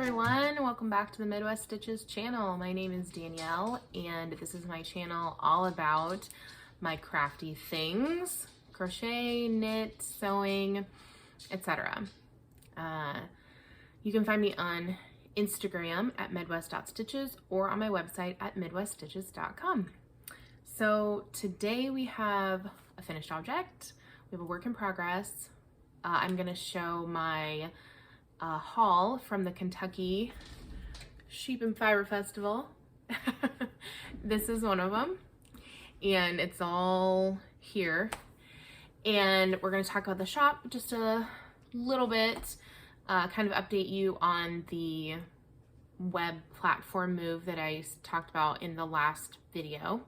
everyone, welcome back to the Midwest Stitches channel. My name is Danielle and this is my channel all about my crafty things, crochet, knit, sewing, etc. You can find me on Instagram at midwest.stitches or on my website at midweststitches.com. So today we have a finished object, we have a work in progress. I'm going to show my haul from the Kentucky Sheep and Fiber Festival. This is one of them, and it's all here. And we're going to talk about the shop just a little bit, kind of update you on the web platform move that I talked about in the last video,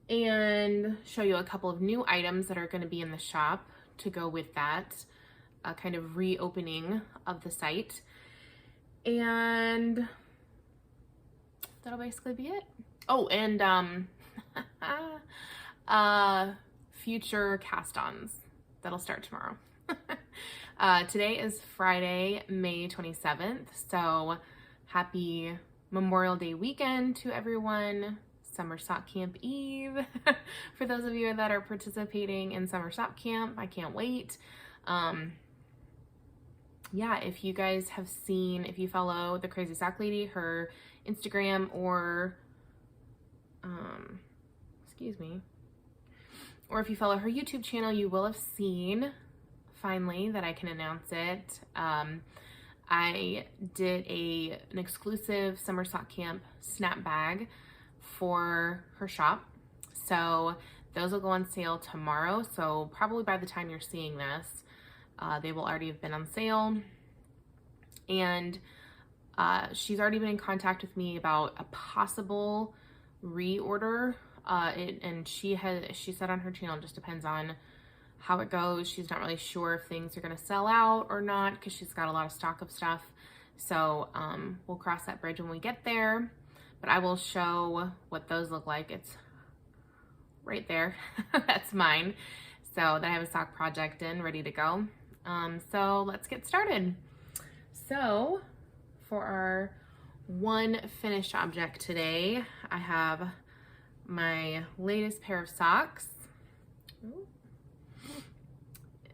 and show you a couple of new items that are going to be in the shop to go with that. Kind of reopening of the site, and that'll basically be it. Oh, and future cast-ons that'll start tomorrow. Today is Friday, May 27th, so happy Memorial Day weekend to everyone. Summer Sock Camp Eve for those of you that are participating in Summer Sock Camp. I can't wait. Yeah, if you guys have seen, if you follow the Crazy Sock Lady, her Instagram, or or if you follow her YouTube channel, you will have seen finally that I can announce it. I did an exclusive Summer Sock Camp snap bag for her shop, so those will go on sale tomorrow. So probably by the time you're seeing this, they will already have been on sale, and she's already been in contact with me about a possible reorder, and she said on her channel, it just depends on how it goes. She's not really sure if things are going to sell out or not because she's got a lot of stock of stuff. So we'll cross that bridge when we get there, but I will show what those look like. It's right there. That's mine. So that I have a sock project in ready to go. So let's get started. So for our one finished object today, I have my latest pair of socks.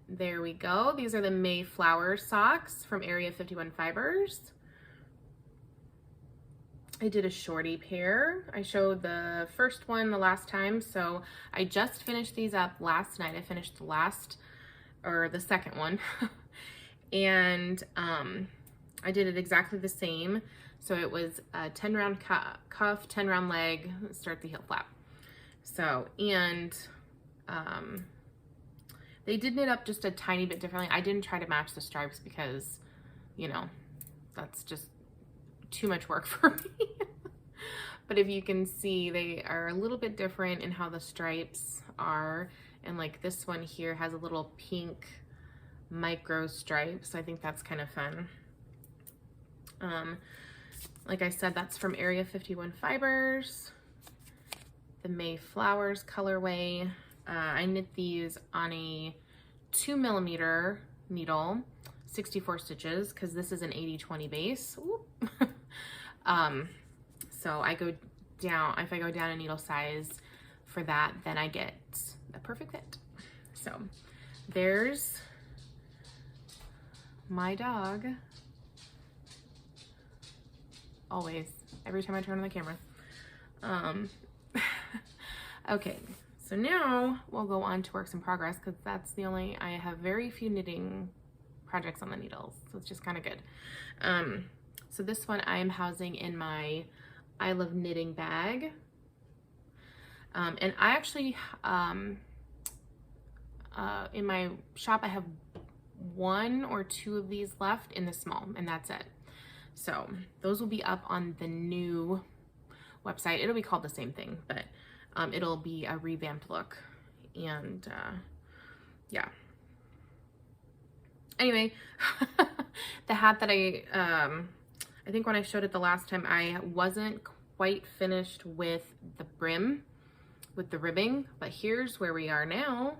There we go. These are the Mayflower socks from Area 51 Fibers. I did a shorty pair. I showed the first one the last time, so I just finished these up last night. I finished the second one. And I did it exactly the same. So it was a 10 round cuff, 10 round leg, start the heel flap. So, and they did knit up just a tiny bit differently. I didn't try to match the stripes because, you know, that's just too much work for me. But if you can see, they are a little bit different in how the stripes are. And like this one here has a little pink micro stripe, so I think that's kind of fun. Like I said, that's from Area 51 Fibers, the Mayflowers colorway. I knit these on a 2mm needle, 64 stitches, because this is an 80-20 base. So I go down, if I go down a needle size for that, then I get a perfect fit. So there's my dog, always, every time I turn on the camera. Okay, so now we'll go on to works in progress, because that's I have very few knitting projects on the needles, so it's just kind of good. So this one I am housing in my I Love Knitting bag. And I actually, in my shop, I have 1 or 2 of these left in the small, and that's it. So those will be up on the new website. It'll be called the same thing, but it'll be a revamped look. And yeah. Anyway, the hat that I think when I showed it the last time, I wasn't quite finished with the brim, with the ribbing, but here's where we are now.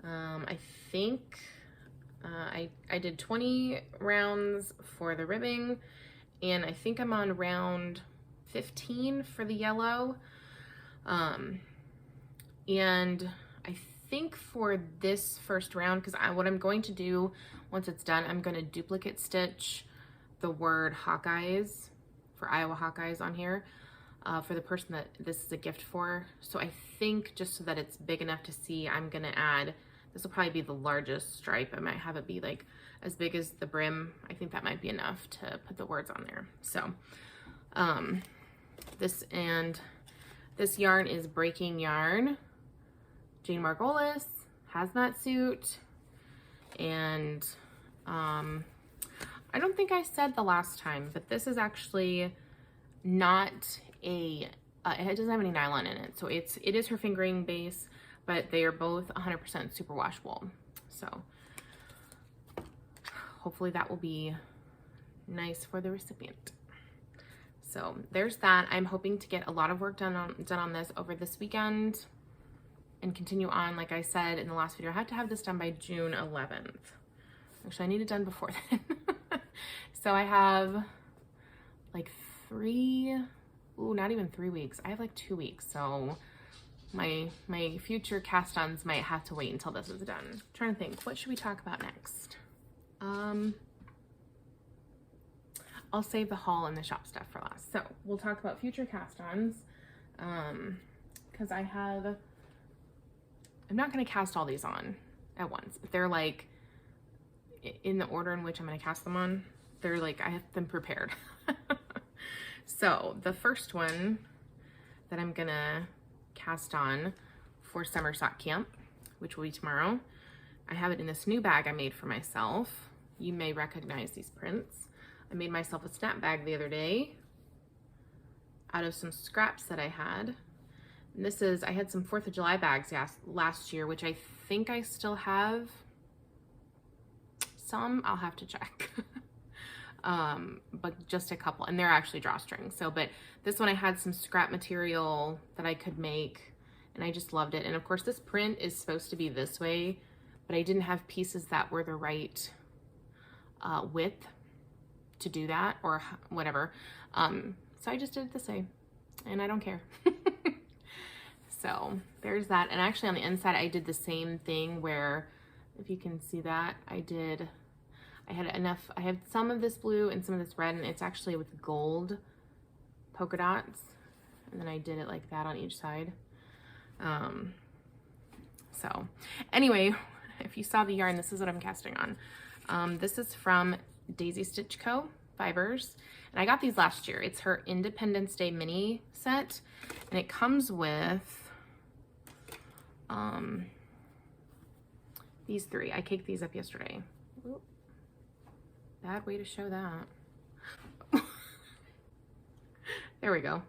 I think I did 20 rounds for the ribbing, and I think I'm on round 15 for the yellow. And I think for this first round, because what I'm going to do once it's done, I'm going to duplicate stitch the word Hawkeyes for Iowa Hawkeyes on here for the person that this is a gift for. So I think just so that it's big enough to see, I'm going to add, this will probably be the largest stripe. I might have it be like as big as the brim. I think that might be enough to put the words on there. So this yarn is Breaking Yarn, Jane Margolis, Hazmat Suit, and I don't think I said the last time, but this is actually not a, it doesn't have any nylon in it. So it is her fingering base, but they are both 100% superwashable. So hopefully that will be nice for the recipient. So there's that. I'm hoping to get a lot of work done on this over this weekend and continue on. Like I said in the last video, I have to have this done by June 11th. Actually, I need it done before then. So I have like not even 3 weeks. I have like 2 weeks. So my future cast-ons might have to wait until this is done. I'm trying to think, what should we talk about next? I'll save the haul and the shop stuff for last. So we'll talk about future cast-ons, because I'm not going to cast all these on at once, but they're like in the order in which I'm going to cast them on. They're like, I have them prepared. So the first one that I'm going to cast on for Summer Sock Camp, which will be tomorrow, I have it in this new bag I made for myself. You may recognize these prints. I made myself a snap bag the other day out of some scraps that I had. And this is, I had some 4th of July bags last year, which I think I still have some. I'll have to check. But just a couple, and they're actually drawstrings. So, but this one I had some scrap material that I could make, and I just loved it. And of course this print is supposed to be this way, but I didn't have pieces that were the right width to do that, or whatever. So I just did it this way, and I don't care. So there's that. And actually on the inside I did the same thing where, if you can see that, I had some of this blue and some of this red, and it's actually with gold polka dots, and then I did it like that on each side. So anyway, if you saw the yarn, this is what I'm casting on. This is from Daisy Stitch Co. Fibers, and I got these last year. It's her Independence Day mini set, and it comes with these 3. I caked these up yesterday. Oop. Bad way to show that. There we go.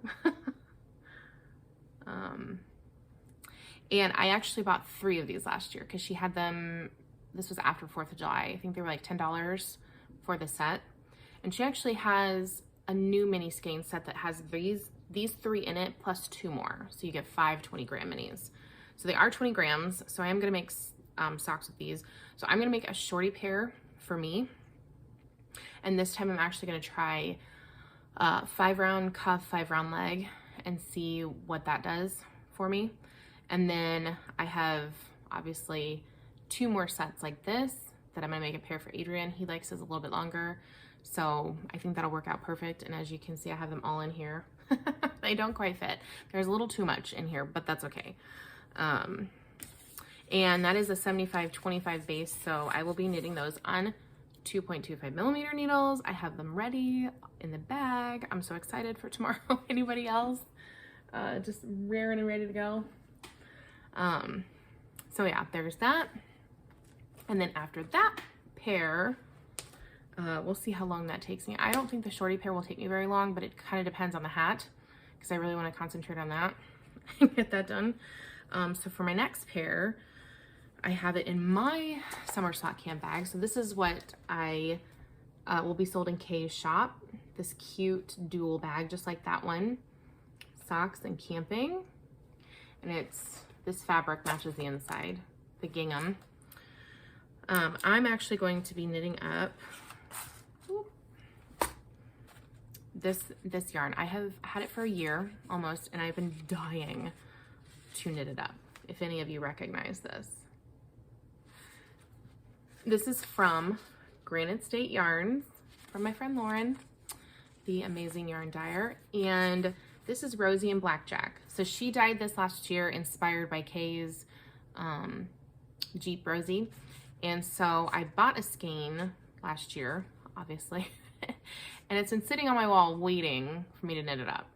And I actually bought 3 of these last year because she had them. This was after 4th of July. I think they were like $10 for the set. And she actually has a new mini skein set that has these 3 in it plus 2 more. So you get 5 20-gram minis. So they are 20 grams. So I am going to make socks with these. So I'm going to make a shorty pair for me. And this time I'm actually going to try 5-round cuff, 5-round leg, and see what that does for me. And then I have obviously 2 more sets like this that I'm going to make a pair for Adrian. He likes his a little bit longer. So I think that'll work out perfect. And as you can see, I have them all in here. They don't quite fit. There's a little too much in here, but that's okay. And that is a 75-25 base. So I will be knitting those on 2.25 millimeter needles. I have them ready in the bag. I'm so excited for tomorrow. Anybody else? Just raring and ready to go. So yeah, there's that. And then after that pair, we'll see how long that takes me. I don't think the shorty pair will take me very long, but it kind of depends on the hat, because I really want to concentrate on that and get that done. So for my next pair, I have it in my Summer Sock Camp bag. So this is what I will be sold in Kay's shop. This cute dual bag, just like that one. Socks and camping. And this fabric matches the inside, the gingham. I'm actually going to be knitting up this yarn. I have had it for a year almost, and I've been dying to knit it up. If any of you recognize this. This is from Granite State Yarns, from my friend Lauren, the amazing yarn dyer. And this is Rosy and Blackjack. So she dyed this last year, inspired by Kay's Jeep Rosy. And so I bought a skein last year, obviously, and it's been sitting on my wall waiting for me to knit it up.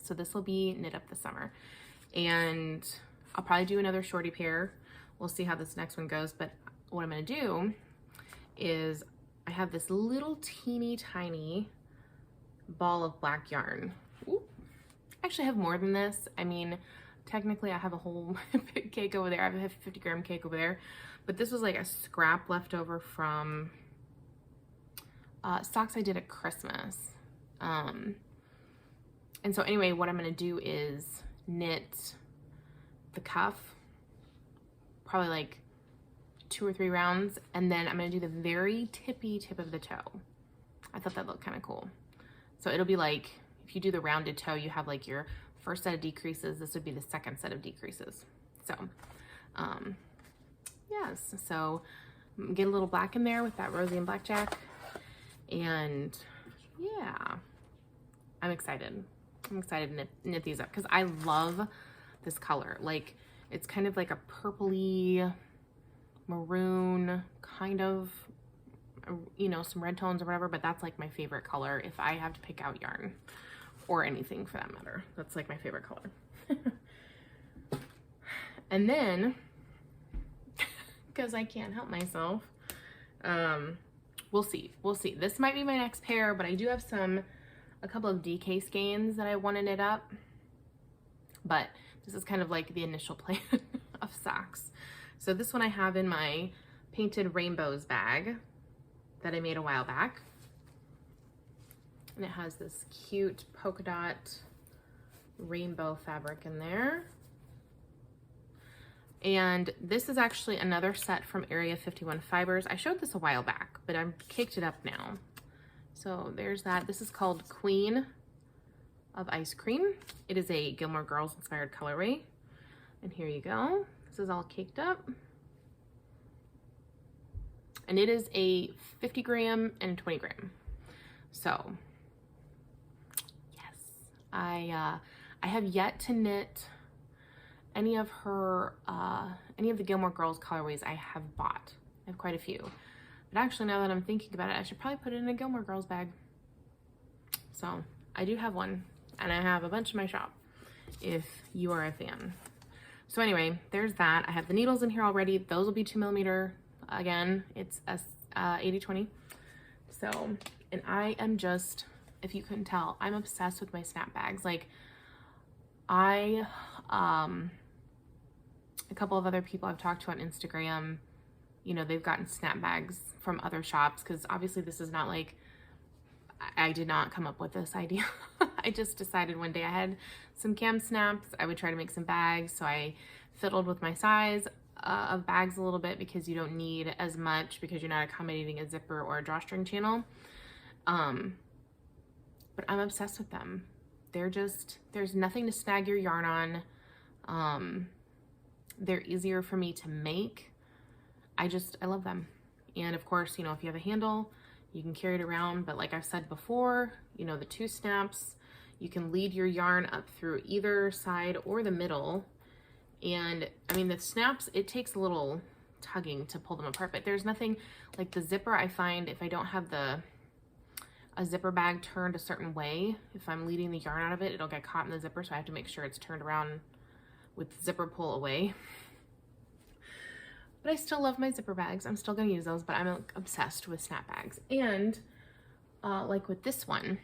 So this will be knit up this summer. And I'll probably do another shorty pair. We'll see how this next one goes. But what I'm gonna do is I have this little teeny tiny ball of black yarn. Ooh. I actually have more than this. I mean, technically I have a whole big cake over there. I have a 50-gram cake over there. But this was like a scrap left over from socks I did at Christmas. And so anyway, what I'm gonna do is knit the cuff, probably like 2 or 3 rounds, and then I'm gonna do the very tippy tip of the toe. I thought that looked kind of cool. So it'll be like, if you do the rounded toe, you have like your first set of decreases. This would be the second set of decreases. So, yes, so get a little black in there with that Rosy and Blackjack. And yeah, I'm excited. I'm excited to knit these up because I love this color. Like, it's kind of like a purpley maroon, kind of, you know, some red tones or whatever, but that's like my favorite color if I have to pick out yarn or anything for that matter. That's like my favorite color. And then, because I can't help myself, we'll see. This might be my next pair, but I do have a couple of DK skeins that I want to knit up, but this is kind of like the initial plan of socks. So this one I have in my Painted Rainbows bag that I made a while back. And it has this cute polka dot rainbow fabric in there. And this is actually another set from Area 51 Fibers. I showed this a while back, but I've caked it up now. So there's that. This is called Queen of Ice Cream. It is a Gilmore Girls inspired colorway. And here you go. This is all caked up. And it is a 50-gram and 20-gram. So, yes. I have yet to knit any of the Gilmore Girls colorways I have bought. I have quite a few. But actually, now that I'm thinking about it, I should probably put it in a Gilmore Girls bag. So, I do have one. And I have a bunch in my shop, if you are a fan. So anyway, there's that. I have the needles in here already. Those will be 2mm. Again, it's a 80/20. So, and I am just, if you couldn't tell, I'm obsessed with my Snapbags. Like, a couple of other people I've talked to on Instagram, you know, they've gotten Snapbags from other shops, because obviously this is not like, I did not come up with this idea. I just decided one day I had some cam snaps. I would try to make some bags. So I fiddled with my size of bags a little bit, because you don't need as much because you're not accommodating a zipper or a drawstring channel. But I'm obsessed with them. They're just, there's nothing to snag your yarn on. They're easier for me to make. I love them. And of course, you know, if you have a handle, you can carry it around, but like I've said before, you know, the 2 snaps, you can lead your yarn up through either side or the middle. And I mean, the snaps, it takes a little tugging to pull them apart, but there's nothing like the zipper. I find if I don't have a zipper bag turned a certain way, if I'm leading the yarn out of it, it'll get caught in the zipper. So I have to make sure it's turned around with the zipper pull away. But I still love my zipper bags. I'm still gonna use those, but I'm obsessed with Snapbags. And like with this one,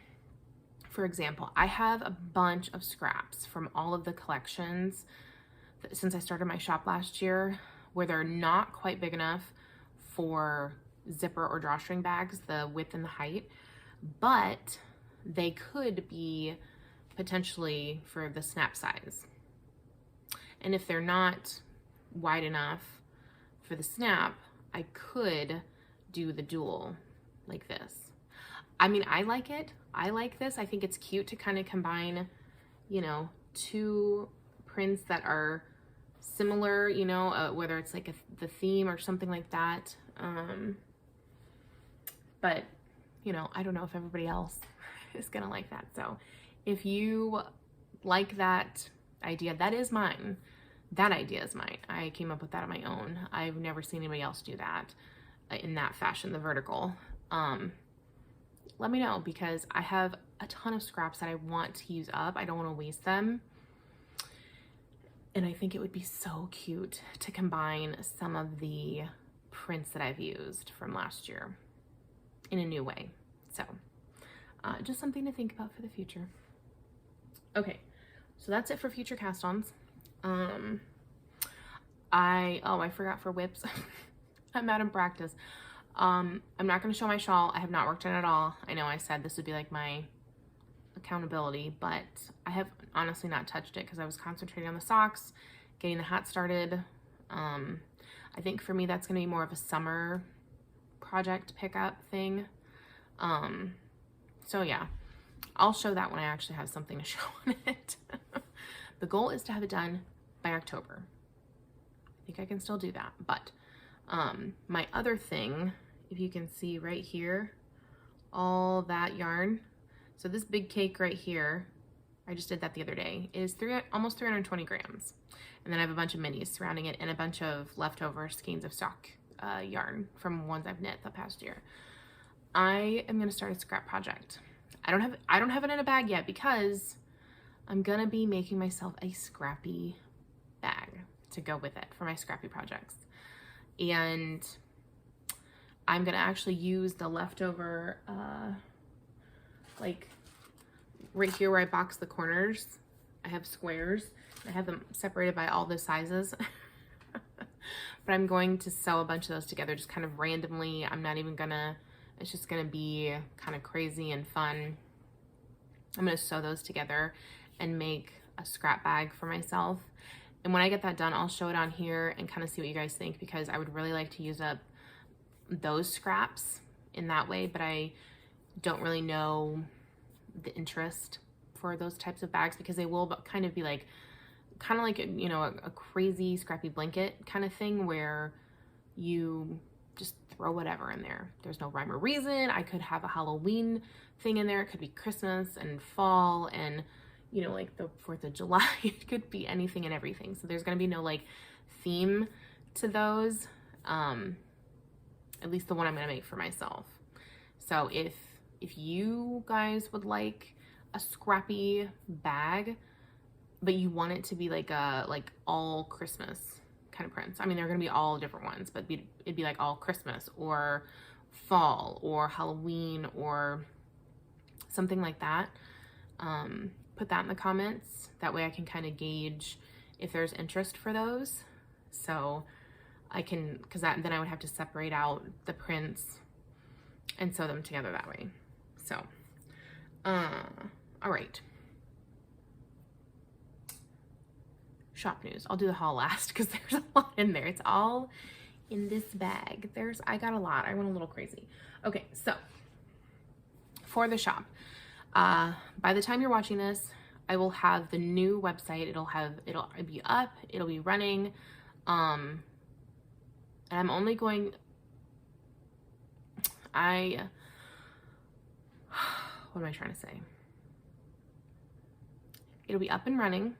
for example, I have a bunch of scraps from all of the collections since I started my shop last year, where they're not quite big enough for zipper or drawstring bags, the width and the height, but they could be potentially for the snap size. And if they're not wide enough for the snap, I could do the dual like this. I mean, I like it. I like this. I think it's cute to kind of combine, you know, two prints that are similar, you know, whether it's like the theme or something like that. But, you know, I don't know if everybody else is gonna like that. So if you like that idea, that is mine. That idea is mine. I came up with that on my own. I've never seen anybody else do that in that fashion, the vertical. Let me know, because I have a ton of scraps that I want to use up. I don't want to waste them. And I think it would be so cute to combine some of the prints that I've used from last year in a new way. So just something to think about for the future. Okay, so that's it for future cast-ons. I forgot for whips. I'm out of practice. I'm not going to show my shawl. I have not worked on it at all. I know I said this would be like my accountability, but I have honestly not touched it because I was concentrating on the socks, getting the hat started. I think for me that's going to be more of a summer project pickup thing. So yeah, I'll show that when I actually have something to show on it. The goal is to have it done by October. I think I can still do that, but my other thing, if you can see right here, all that yarn. So this big cake right here, I just did that the other day, is almost 320 grams. And then I have a bunch of minis surrounding it and a bunch of leftover skeins of stock yarn from ones I've knit the past year. I am gonna start a scrap project. I don't have it in a bag yet because I'm gonna be making myself a scrappy bag to go with it for my scrappy projects. And I'm gonna actually use the leftover, like right here where I box the corners, I have squares. I have them separated by all the sizes. But I'm going to sew a bunch of those together just kind of randomly. I'm not even gonna, it's just gonna be kind of crazy and fun. I'm gonna sew those together and make a scrap bag for myself. And when I get that done, I'll show it on here and kind of see what you guys think, because I would really like to use up those scraps in that way, but I don't really know the interest for those types of bags because they will kind of be like, you know, a crazy scrappy blanket kind of thing where you just throw whatever in there. There's no rhyme or reason. I could have a Halloween thing in there. It could be Christmas and fall and, you know, like the 4th of July. It could be anything and everything. So there's going to be no like theme to those. At least the one I'm going to make for myself. So if you guys would like a scrappy bag, but you want it to be like all Christmas kind of prints. I mean, they're going to be all different ones, but it'd be like all Christmas or fall or Halloween or something like that. Put that in the comments. That way I can kind of gauge if there's interest for those. So I can, because then I would have to separate out the prints and sew them together that way. So, all right. Shop news. I'll do the haul last because there's a lot in there. It's all in this bag. I got a lot. I went a little crazy. Okay, so for the shop, by the time you're watching this, I will have the new website. It'll be up. It'll be running. And I'm only going. What am I trying to say? It'll be up and running.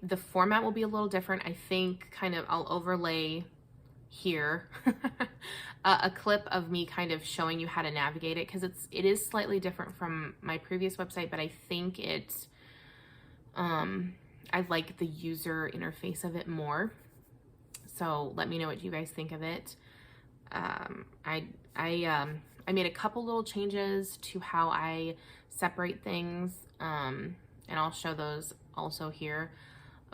The format will be a little different. I think kind of I'll overlay here a clip of me kind of showing you how to navigate it, because it is slightly different from my previous website, but I think I like the user interface of it more. So let me know what you guys think of it. I made a couple little changes to how I separate things, and I'll show those also here.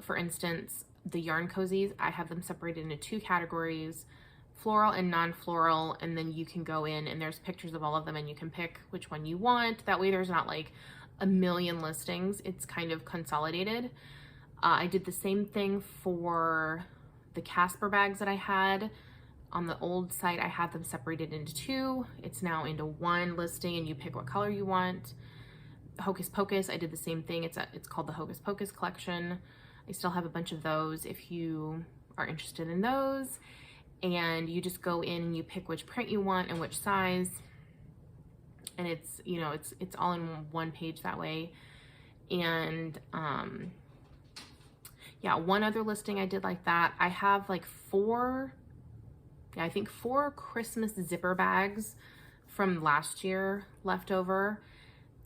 For instance, the yarn cozies, I have them separated into 2 categories, floral and non-floral, and then you can go in and there's pictures of all of them and you can pick which one you want. That way there's not like a million listings. It's kind of consolidated. I did the same thing for the Casper bags that I had. On the old site, I had them separated into two. It's now into one listing, and you pick what color you want. Hocus Pocus, I did the same thing. It's called the Hocus Pocus collection. I still have a bunch of those if you are interested in those. And you just go in and you pick which print you want and which size. And it's, you know, it's all in one page that way. And yeah, one other listing I did like that. I have like I think four Christmas zipper bags from last year left over,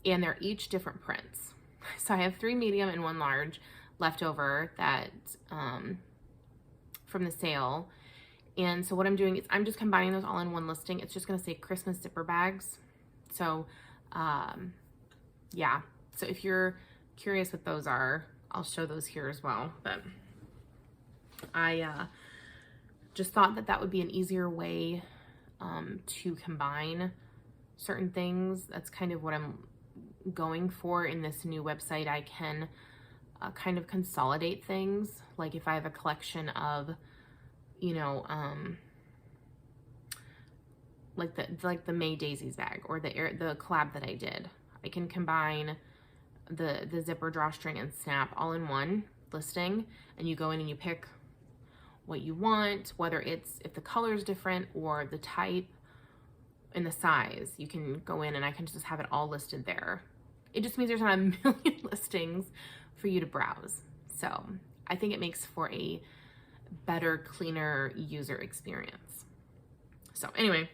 and they're each different prints. So I have 3 medium and 1 large left over that from the sale. And so what I'm doing is I'm just combining those all in one listing. It's just gonna say Christmas zipper bags. So yeah, so if you're curious what those are, I'll show those here as well. But I just thought that that would be an easier way to combine certain things. That's kind of what I'm going for in this new website. I can kind of consolidate things. Like if I have a collection of, you know, like the May Daisies bag or the collab that I did, I can combine the zipper, drawstring, and snap all in one listing, and you go in and you pick what you want, whether it's if the color is different or the type and the size. You can go in and I can just have it all listed there. It just means there's not a million listings for you to browse. So I think it makes for a better, cleaner user experience. So anyway,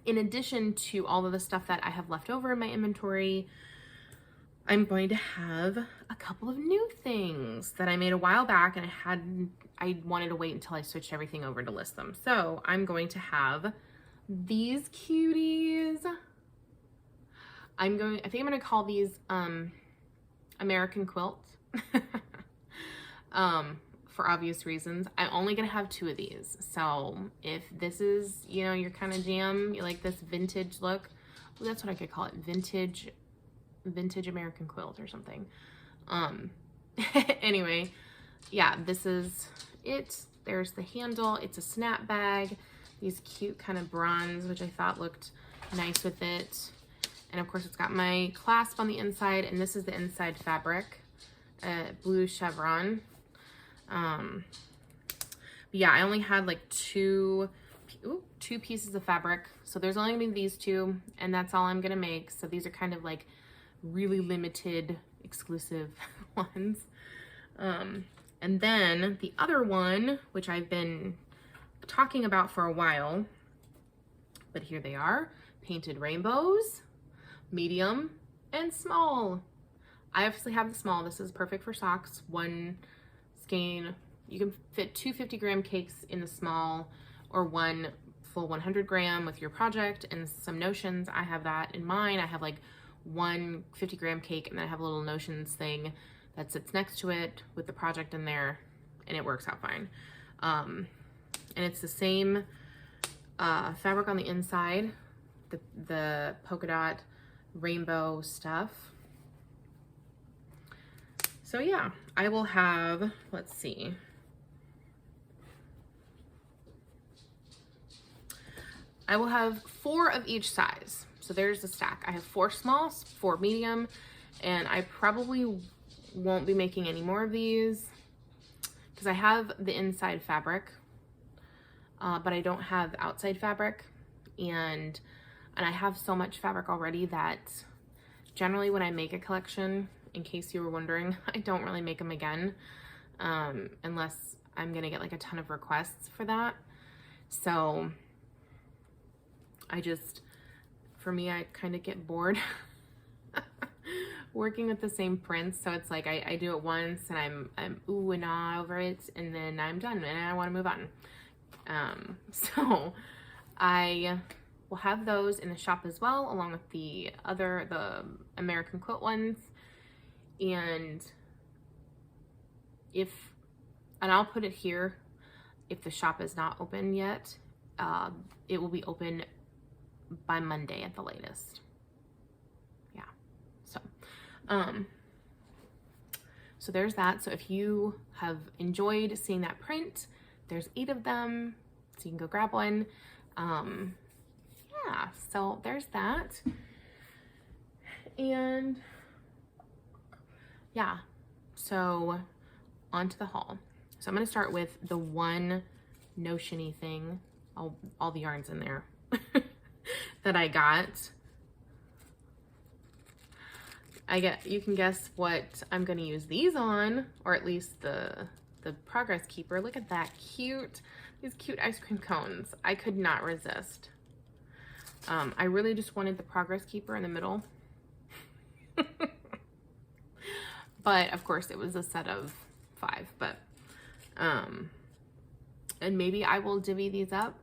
in addition to all of the stuff that I have left over in my inventory, I'm going to have a couple of new things that I made a while back, and I wanted to wait until I switched everything over to list them. So I'm going to have these cuties. I think I'm gonna call these American Quilt. For obvious reasons. I'm only gonna have 2 of these. So if this is, you know, your kind of jam, you like this vintage look, well, that's what I could call it, vintage American Quilt or something. Anyway, yeah, this is it. There's the handle. It's a snap bag. These cute kind of bronze, which I thought looked nice with it. And of course it's got my clasp on the inside, and this is the inside fabric, blue chevron. But yeah, I only had like two pieces of fabric. So there's only gonna be these 2, and that's all I'm gonna make. So these are kind of like really limited, exclusive ones. And then the other one, which I've been talking about for a while, but here they are, painted rainbows, medium and small. I obviously have the small. This is perfect for socks. One skein, you can fit 2 50-gram cakes in the small, or 1 full 100-gram with your project and some notions. I have that in mine. I have like 1 50-gram cake, and then I have a little notions thing that sits next to it with the project in there, and it works out fine. And it's the same fabric on the inside, the polka dot rainbow stuff. So yeah, I will have, let's see, I will have 4 of each size. So there's the stack. I have 4 small, 4 medium, and I probably won't be making any more of these because I have the inside fabric, but I don't have outside fabric, and I have so much fabric already that generally when I make a collection, in case you were wondering, I don't really make them again unless I'm gonna get like a ton of requests for that. So for me, I kind of get bored working with the same prints. So it's like I do it once and I'm ooh and ah over it, and then I'm done and I want to move on. So I will have those in the shop as well, along with the American Quilt ones. And I'll put it here, if the shop is not open yet, it will be open by Monday at the latest. Yeah. So there's that. So if you have enjoyed seeing that print, there's 8 of them. So you can go grab one. Yeah, so there's that. And yeah, so on to the haul. So I'm going to start with the one notion-y thing, all the yarns in there that I got. You can guess what I'm going to use these on, or at least the Progress Keeper. Look at that these cute ice cream cones. I could not resist. I really just wanted the Progress Keeper in the middle. But of course it was a set of 5, but and maybe I will divvy these up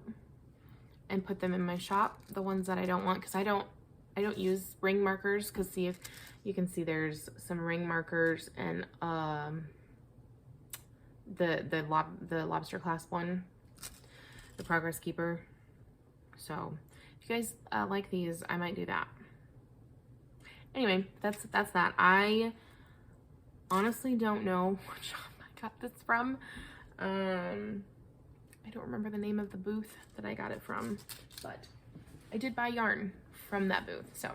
and put them in my shop, the ones that I don't want, because I don't use ring markers, because see, if you can see, there's some ring markers and the lobster clasp one, the Progress Keeper. So if you guys like these, I might do that. Anyway, that's that. I honestly don't know what shop I got this from. I don't remember the name of the booth that I got it from, but I did buy yarn from that booth. So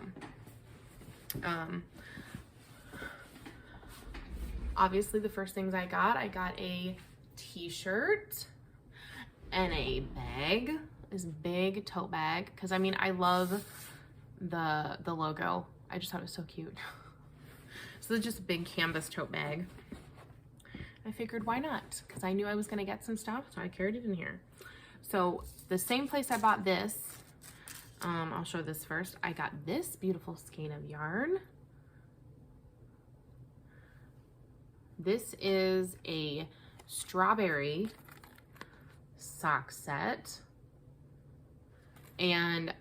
obviously the first things I got a t-shirt and a bag, this big tote bag, because I mean, I love the logo. I just thought it was so cute. So it's just a big canvas tote bag. I figured why not, because I knew I was going to get some stuff, so I carried it in here. So the same place I bought this, I'll show this first. I got this beautiful skein of yarn. This is a strawberry sock set, and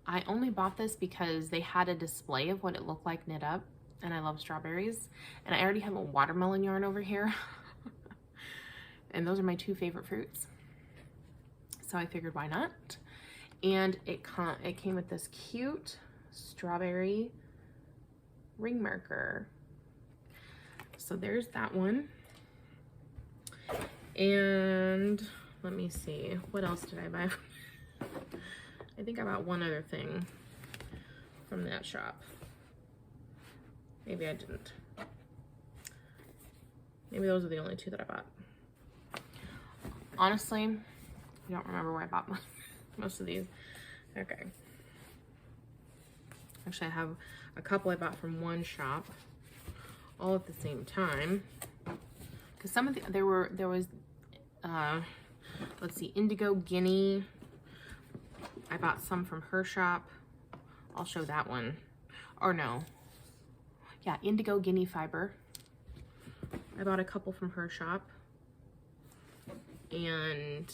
I only bought this because they had a display of what it looked like knit up, and I love strawberries, and I already have a watermelon yarn over here. And those are my 2 favorite fruits, so I figured why not. And it came with this cute strawberry ring marker. So there's that one. And let me see, what else did I buy? I think I bought one other thing from that shop. Maybe I didn't. Maybe those are the only 2 that I bought. Honestly, I don't remember where I bought most of these. Okay. Actually, I have a couple I bought from one shop, all at the same time. Because some of the, there was, let's see, Indigo Guinea. I bought some from her shop. I'll show that one. Or no. Yeah, Indigo Guinea fiber. I bought a couple from her shop. And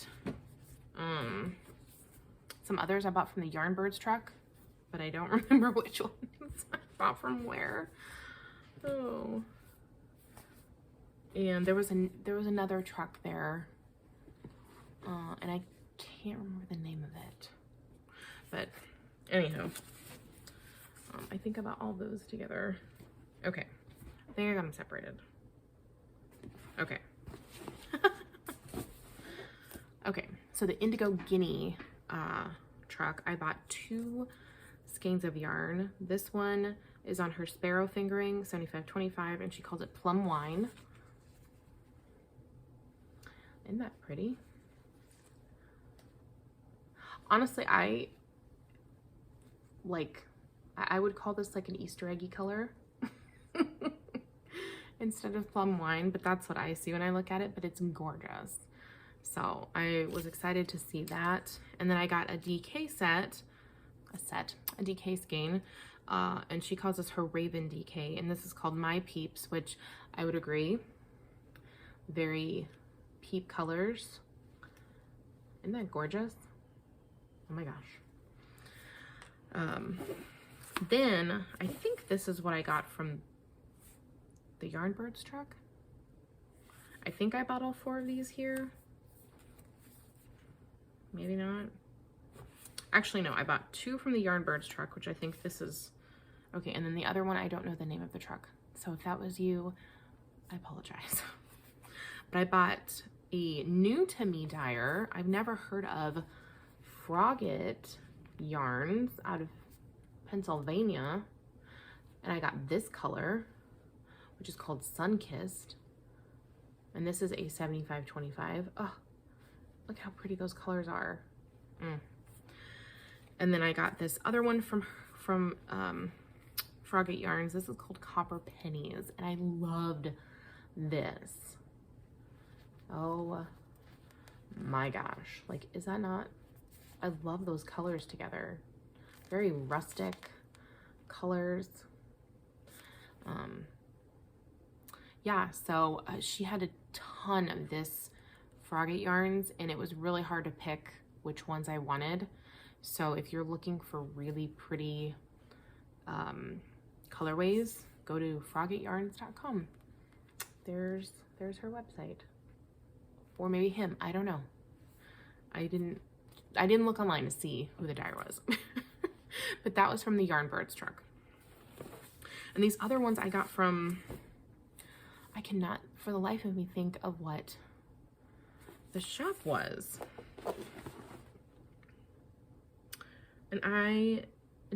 some others I bought from the Yarn Birds truck, but I don't remember which ones I bought from where. Oh. And there was another truck there, and I can't remember the name of it. But anyhow, I think I bought all those together. Okay, I think I got them separated. Okay. Okay, so the Indigo Guinea truck, I bought 2 skeins of yarn. This one is on her Sparrow fingering, 75/25, and she calls it Plum Wine. Isn't that pretty? Honestly, I would call this like an Easter eggy color instead of plum wine, but that's what I see when I look at it, but it's gorgeous. So I was excited to see that. And then I got a DK a DK skein, and she calls this her Raven DK, and this is called My Peeps, which I would agree, very peep colors. Isn't that gorgeous? Oh my gosh. Then I think this is what I got from the Yarn Birds truck. I think I bought all 4 of these here. Maybe not. Actually, no, I bought 2 from the Yarn Birds truck, which I think this is, okay, and then the other one, I don't know the name of the truck. So if that was you, I apologize. But I bought a new to me dyer. I've never heard of Frogget yarns out of Pennsylvania. And I got this color, which is called Sunkissed. And this is a 75/25. Oh, look how pretty those colors are. And then I got this other one from Frogget Yarns. This is called Copper Pennies, and I loved this. Oh my gosh, like, is that not, I love those colors together. Very rustic colors. Yeah, so she had a ton of this Frogget yarns, and it was really hard to pick which ones I wanted. So if you're looking for really pretty colorways, go to froggetyarns.com. There's her website, or maybe him, I don't know. I didn't look online to see who the dyer was. But that was from the Yarn Birds truck. And these other ones I got from, I cannot for the life of me think of what the shop was. And I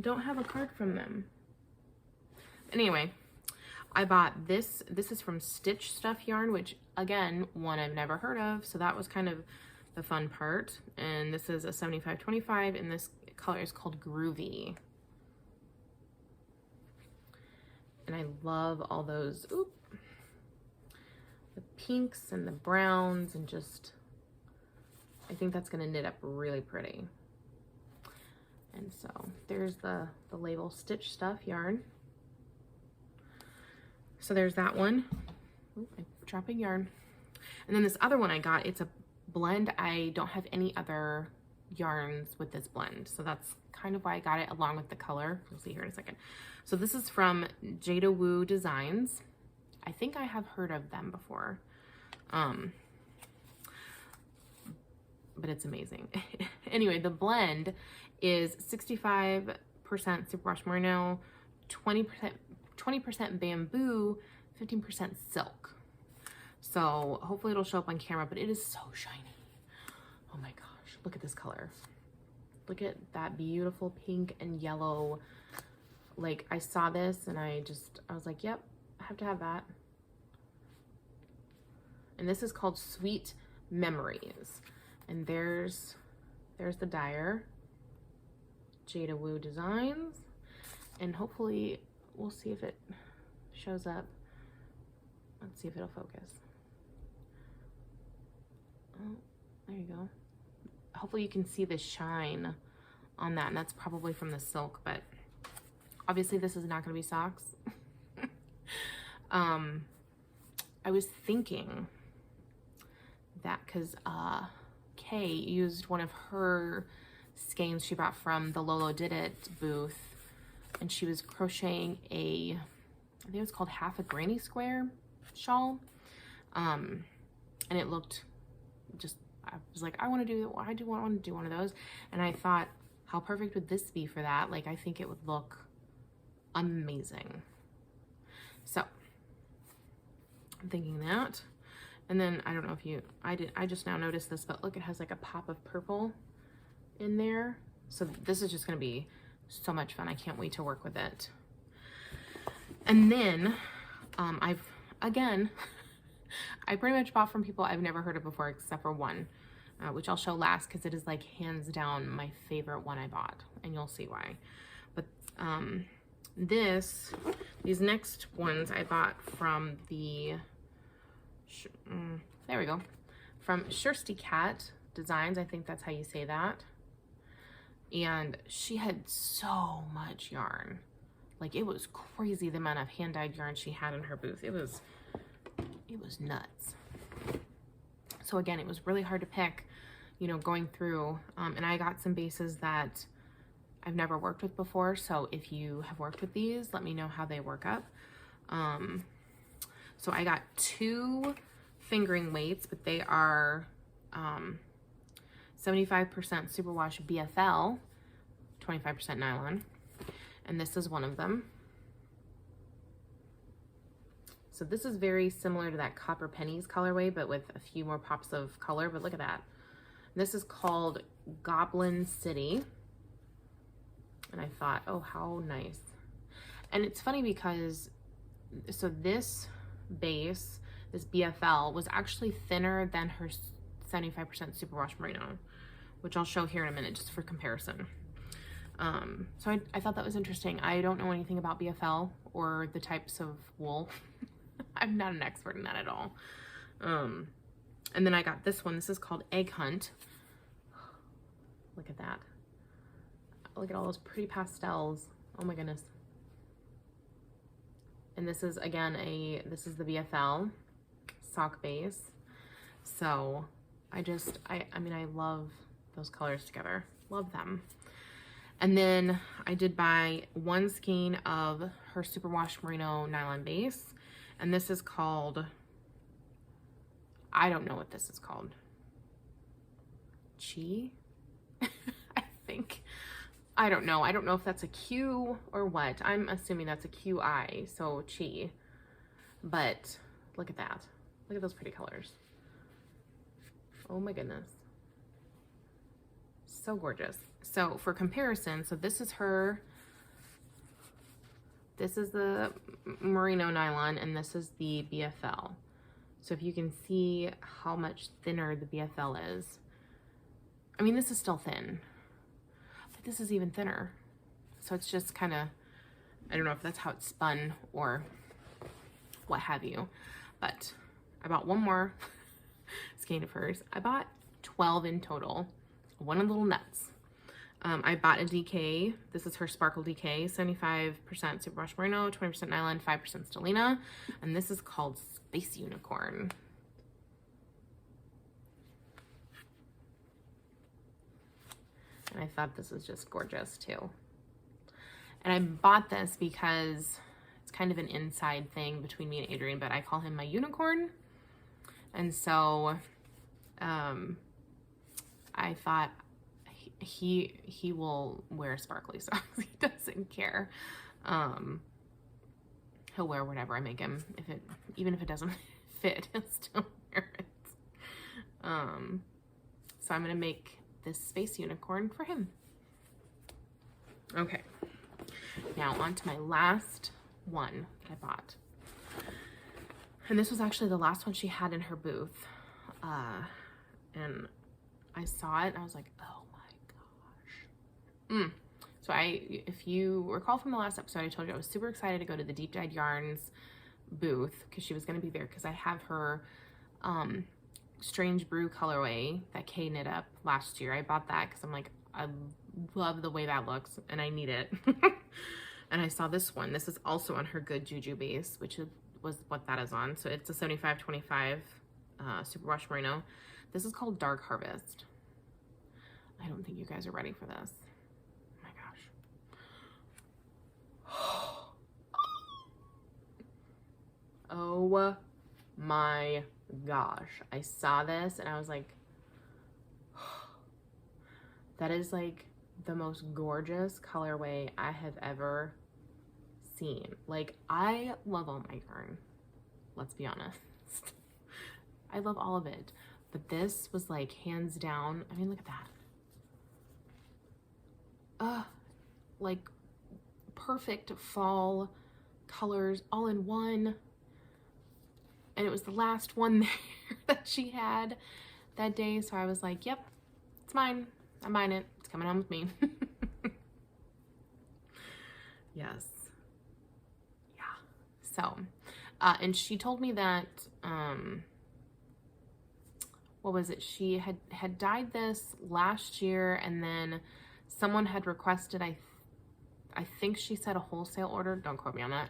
don't have a card from them. Anyway, I bought this. This is from Stitch Stuff Yarn, which again, one I've never heard of. So that was kind of the fun part. And this is a 75/25, and this color is called Groovy. And I love all those, the pinks and the browns, and just, I think that's gonna knit up really pretty. And so there's the label Stitch Stuff Yarn. So there's that one. Ooh, I'm dropping yarn. And then this other one I got, it's a blend. I don't have any other yarns with this blend. So that's kind of why I got it, along with the color. You'll see here in a second. So this is from Jada Woo Designs. I think I have heard of them before. But it's amazing. Anyway, the blend is 65% superwash merino, 20% bamboo, 15% silk. So hopefully it'll show up on camera, but it is so shiny. Oh my gosh, look at this color. Look at that beautiful pink and yellow. Like, I saw this and I was like, yep, I have to have that. And this is called Sweet Memories. And there's the dyer, Jada Woo Designs. And hopefully we'll see if it shows up. Let's see if it'll focus. Oh, there you go. Hopefully you can see the shine on that, and that's probably from the silk, but obviously this is not going to be socks. I was thinking that because Kay used one of her skeins she bought from the Lolo Did It booth, and she was crocheting I think it was called Half a Granny Square shawl, and it looked just, I was like, I want to do one of those. And I thought, how perfect would this be for that? Like, I think it would look amazing. So I'm thinking that. And then I don't know if I just now noticed this, but look, it has like a pop of purple in there. So this is just going to be so much fun. I can't wait to work with it. And then I pretty much bought from people I've never heard of before, except for one, which I'll show last because it is like hands down my favorite one I bought, and you'll see why. But these next ones I bought from there we go, from Sistycat Designs. I think that's how you say that. And she had so much yarn. Like, it was crazy the amount of hand-dyed yarn she had in her booth. It was nuts. So again, it was really hard to pick, you know, going through, and I got some bases that I've never worked with before. So if you have worked with these, let me know how they work up. So I got 2 fingering weights, but they are 75% superwash BFL, 25% nylon. And this is one of them. So this is very similar to that Copper Pennies colorway, but with a few more pops of color. But look at that. This is called Goblin City. And I thought, oh, how nice. And it's funny because, so this base, this BFL, was actually thinner than her 75% Superwash Merino, which I'll show here in a minute just for comparison. So I thought that was interesting. I don't know anything about BFL or the types of wool. I'm not an expert in that at all. And then I got this one. This is called Egg Hunt. Look at that. Look at all those pretty pastels. Oh my goodness. And this is, again, this is the BFL sock base. So I mean, I love those colors together. Love them. And then I did buy one skein of her Superwash Merino nylon base. And this is called, I don't know what this is called. Chi? I think. I don't know. I don't know if that's a Q or what. I'm assuming that's a QI, so Chi. But look at that. Look at those pretty colors. Oh my goodness. So gorgeous. So for comparison, so this is the merino nylon and this is the BFL. So if you can see how much thinner the BFL is. I mean, this is still thin, but this is even thinner. So it's just kind of, I don't know if that's how it's spun or what have you, but I bought one more skein of hers. I bought 12 in total. One of the little nuts. I bought a DK. This is her Sparkle DK, 75% Superwash Merino, 20% nylon, 5% Stellina, and this is called Space Unicorn. And I thought this was just gorgeous too. And I bought this because it's kind of an inside thing between me and Adrian, but I call him my unicorn. And so I thought he will wear sparkly socks. He doesn't care. He'll wear whatever I make him. Even if it doesn't fit, he'll still wear it. So I'm gonna make this space unicorn for him. Okay. Now on to my last one that I bought. And this was actually the last one she had in her booth. And I saw it and I was like, oh my gosh. So if you recall from the last episode, I told you I was super excited to go to the Deep Dyed Yarns booth because she was going to be there because I have her Strange Brew colorway that Kay knit up last year. I bought that because I'm like, I love the way that looks and I need it. And I saw this one. This is also on her Good Juju base, which was what that is on. So it's a 75-25 Superwash Merino. This is called Dark Harvest. I don't think you guys are ready for this. Oh my gosh. Oh my gosh. I saw this and I was like, that is like the most gorgeous colorway I have ever seen. Like, I love all my yarn. Let's be honest. I love all of it. But this was like hands down. I mean, look at that. Like perfect fall colors all in one. And it was the last one there that she had that day. So I was like, yep, it's mine. I'm buying it. It's coming home with me. Yes. Yeah. So, and she told me that, what was it? She had dyed this last year and then someone had requested, I think she said a wholesale order. Don't quote me on that.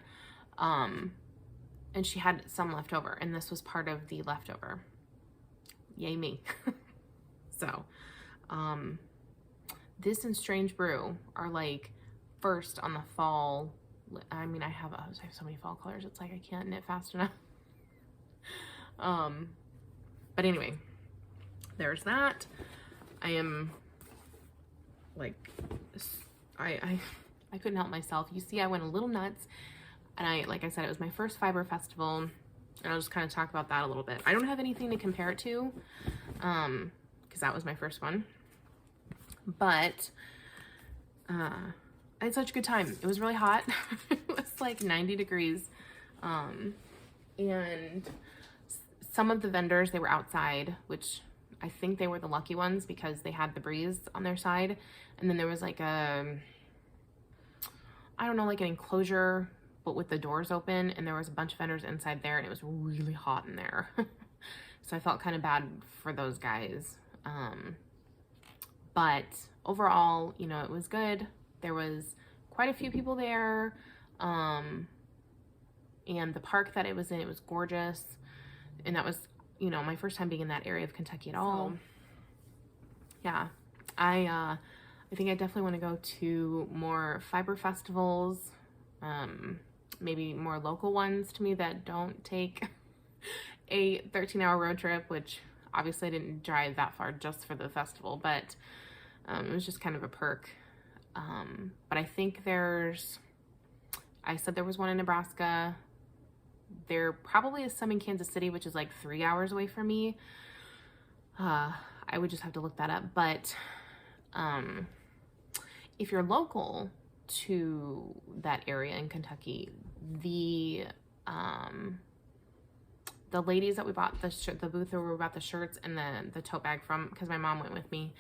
And she had some left over and this was part of the leftover. Yay me. So, this and Strange Brew are like first on the fall. I mean, I have so many fall colors. It's like I can't knit fast enough. But anyway, there's that. I am like, I couldn't help myself. You see, I went a little nuts. And like I said, it was my first fiber festival, and I'll just kind of talk about that a little bit. I don't have anything to compare it to, because that was my first one, but I had such a good time. It was really hot. It was like 90 degrees, and some of the vendors, they were outside, which I think they were the lucky ones because they had the breeze on their side. And then there was like a, I don't know, like an enclosure, but with the doors open, and there was a bunch of vendors inside there, and it was really hot in there. So I felt kind of bad for those guys. But overall, you know, it was good. There was quite a few people there. And the park that it was in, it was gorgeous. And that was, you know, my first time being in that area of Kentucky at all. So, yeah, I think I definitely want to go to more fiber festivals, maybe more local ones to me that don't take a 13-hour road trip, which obviously I didn't drive that far just for the festival, but it was just kind of a perk. But I think I said there was one in Nebraska. There probably is some in Kansas City, which is like 3 hours away from me. I would just have to look that up. But if you're local to that area in Kentucky, the ladies that we bought the booth where we bought the shirts and the tote bag from, because my mom went with me,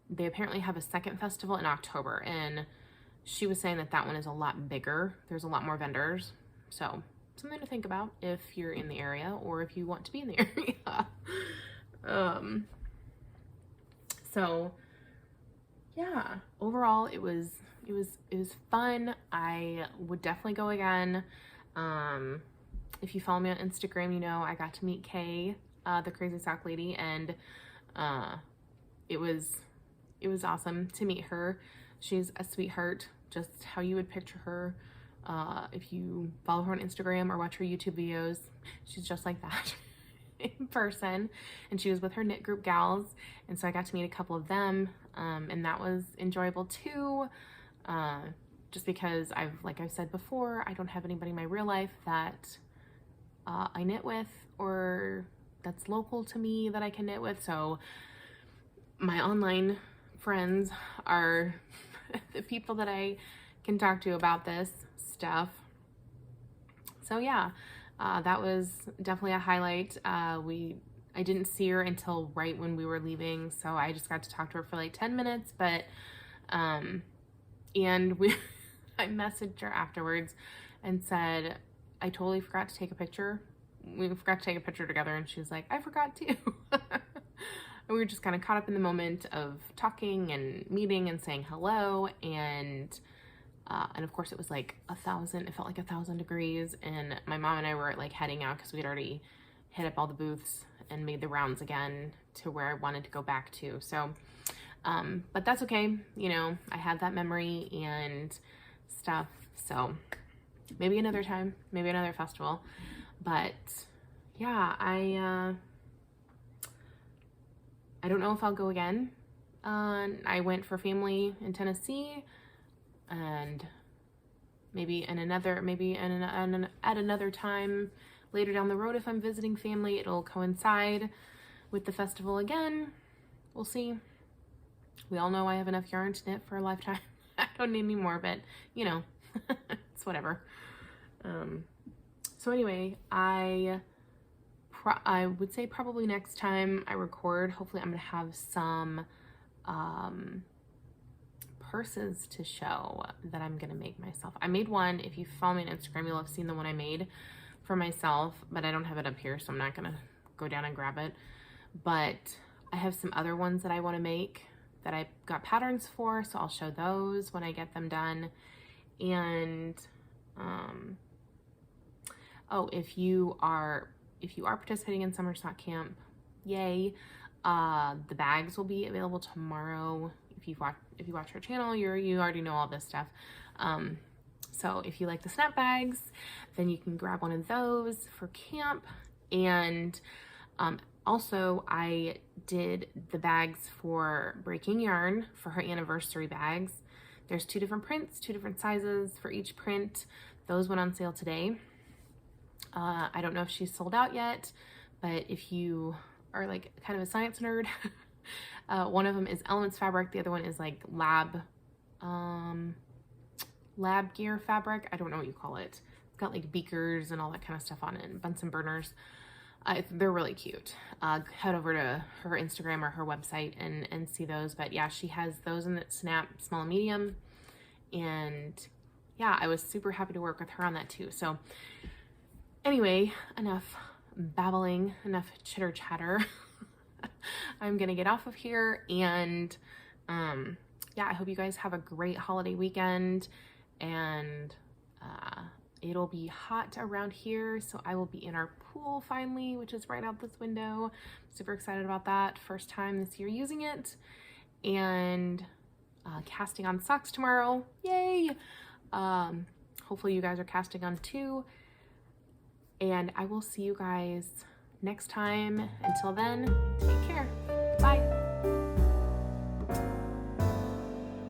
they apparently have a second festival in October, and she was saying that one is a lot bigger. There's a lot more vendors. So something to think about if you're in the area or if you want to be in the area. So yeah, overall it was fun. I would definitely go again. If you follow me on Instagram, you know I got to meet Kay, the Crazy Sock Lady, and it was awesome to meet her. She's a sweetheart, just how you would picture her. If you follow her on Instagram or watch her YouTube videos, she's just like that in person. And she was with her knit group gals, and so I got to meet a couple of them, and that was enjoyable too. Just because like I've said before, I don't have anybody in my real life that I knit with or that's local to me that I can knit with. So my online friends are the people that I can talk to about this stuff. So yeah, that was definitely a highlight. I didn't see her until right when we were leaving, so I just got to talk to her for like 10 minutes, but and I messaged her afterwards and said, I totally forgot to take a picture. We forgot to take a picture together, and she was like, I forgot too. And we were just kind of caught up in the moment of talking and meeting and saying hello, and of course it was like it felt like 1,000 degrees, and my mom and I were like heading out because we'd already hit up all the booths and made the rounds again to where I wanted to go back to. So, but that's okay. You know, I had that memory and stuff. So maybe another time, maybe another festival. But yeah, I don't know if I'll go again. I went for family in Tennessee, and maybe at another time later down the road, if I'm visiting family, it'll coincide with the festival again. We'll see. We all know I have enough yarn to knit for a lifetime. I don't need any more, but you know, it's whatever. So anyway, I would say probably next time I record, hopefully I'm gonna have some purses to show that I'm gonna make myself. I made one. If you follow me on Instagram, you'll have seen the one I made for myself, but I don't have it up here, so I'm not gonna go down and grab it. But I have some other ones that I want to make that I got patterns for, so I'll show those when I get them done. And oh, if you are participating in summer sock camp, yay! The bags will be available tomorrow. If you watch our channel, you already know all this stuff. So if you like the Snapbags, then you can grab one of those for camp. And also I did the bags for Breaking Yarn for her anniversary bags. There's 2 different prints, 2 different sizes for each print. Those went on sale today. I don't know if she's sold out yet, but if you are like kind of a science nerd, one of them is Elements fabric. The other one is like lab gear fabric. I don't know what you call it. It's got like beakers and all that kind of stuff on it, and Bunsen burners. They're really cute. Head over to her Instagram or her website and see those. But yeah, she has those in the snap small and medium. And yeah, I was super happy to work with her on that too. So anyway, enough babbling, enough chitter chatter. I'm gonna get off of here, and yeah, I hope you guys have a great holiday weekend, and it'll be hot around here, so I will be in our pool finally, which is right out this window. Super excited about that. First time this year using it, and casting on socks tomorrow. Yay! Hopefully you guys are casting on too, and I will see you guys next time. Until then, take care.